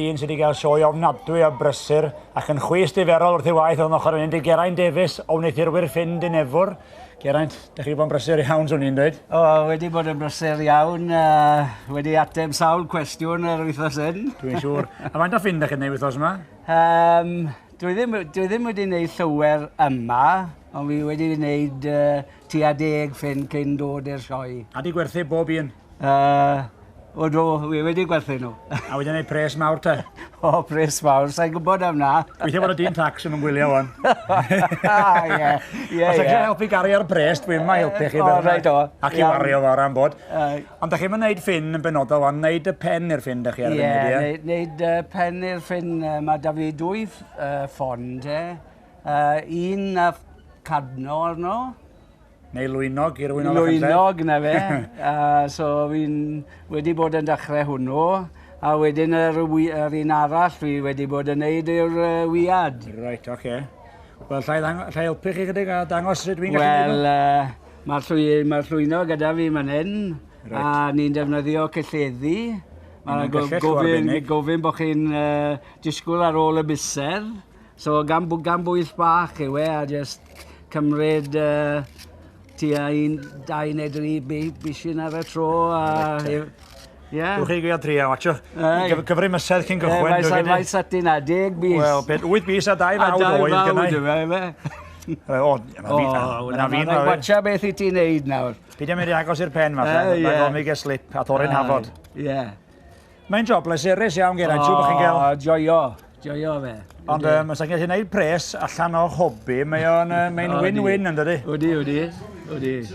dyn sydd wedi cael sioe ofnadwy o brysur ac yn chwys diferol wrth ei waith o'n ochr yn Geraint Davies o wneithurwyr Ffynd yn Efwr. Geraint, ydych chi bod yn brysur iawn swn i'n dweud? Wedi bod yn brysur iawn, wedi ateb sawl cwestiwn yr wythnos hyn. Dwi'n siŵr. A faint o Ffynd ych chi'n neud wythnos yma? Dwi ddim wedi gwneud llawer yma, ond fi wedi gwneud tua 10 Ffynd cyn dod i'r sioe. A di gwerthu bob un? O do, fi wedi gwerthu nhw. A wedi gwneud pres mawr te? O, pres mawr, sa'n gwybod am na. Gweithio bod y dyn tax yn gwylio wan. Ie. Os ydych chi'n helpu gari ar pres, dwi'n ma helpu chi. O, reit o. Ac i wario fawr am bod. Ond ydych chi'n gwneud Ffynd yn benodol wan, wneud y pen i'r Ffynd ych chi ar y funud, ie? Ie, wneud pen i'r Ffynd. Mae da fi 2 ffond, un cadno arno. Neu lwynog i'r wynol ych Lwynog na fe. So fi'n wedi bod yn dechrau hwnnw. A wedyn yr un arall fi wedi bod yn neud i'r wiad. Reit, oce. Wel, llai helpu chi chydig a dangos sut dwi'n gallu neud nhw? Mae'r llwynog gyda fi man hyn. A ni'n defnyddio cylleddu. Gofyn bod chi'n disgwyl ar ôl y busser. So gan bwyll bach yw a just cymryd tua 1, 2 neu 3 bisin ar y tro. Dwch chi gael 3 a watcho. Cyfri mysedd cyn gychwyn. Mae'n satyn a 10 bis. Wel, 8 bis a 2 fawd oedd gynnau. O, yna fi. Watcha beth i ti'n neud nawr. Pidio mynd i agos i'r pen falle. Mae gomig e slip a thorri'n hafod. Mae'n job lesurus iawn Geraint, siw bod chi'n gael. Joio fe. Ond os ydych chi'n gwneud pres allan o hobby, mae'n win-win yn dydi? Wdi.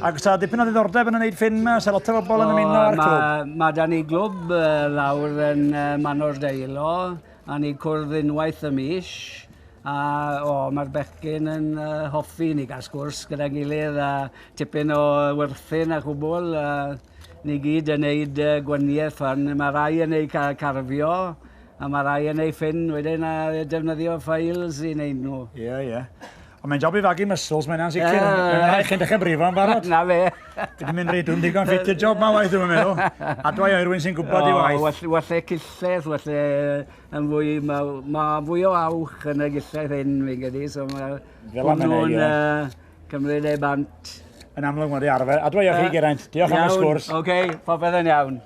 Ac sa dipyn o ddiddordeb yn gwneud Ffynd yma? Sa lot o bobl yn ymuno ar clwb? Mae da ni glwb lawr yn Manor Deilo, a ni cwrdd unwaith y mis. Mae'r bechgyn yn hoffi ni gael sgwrs gyda gilydd a tipyn o werthyn a chwbl. Ni gyd yn gwneud gwaniaeth fan. Mae rai yn gwneud carfio, a mae rai yn gwneud Ffynd wedyn a defnyddio ffails i wneud nhw. Ie. Ond mae'n job i fagu muscles, mae'n ansicr. Chi'n dechrau brifo yn barod. Na fe. Dwi'n mynd rhaid, dwi'n digon ffit i'r job ma waith dwi'n meddwl. A dwi o'r rhywun sy'n gwybod i waith. Walle cilleth, walle yn fwy, mae fwy o awch yn y gilleth hyn fi'n gyda. So mae hwnnw'n cymryd ei bant. Yn amlwg wedi arfer. A dwi o'r chi Geraint. Diolch am y sgwrs. Iawn, popeth yn iawn.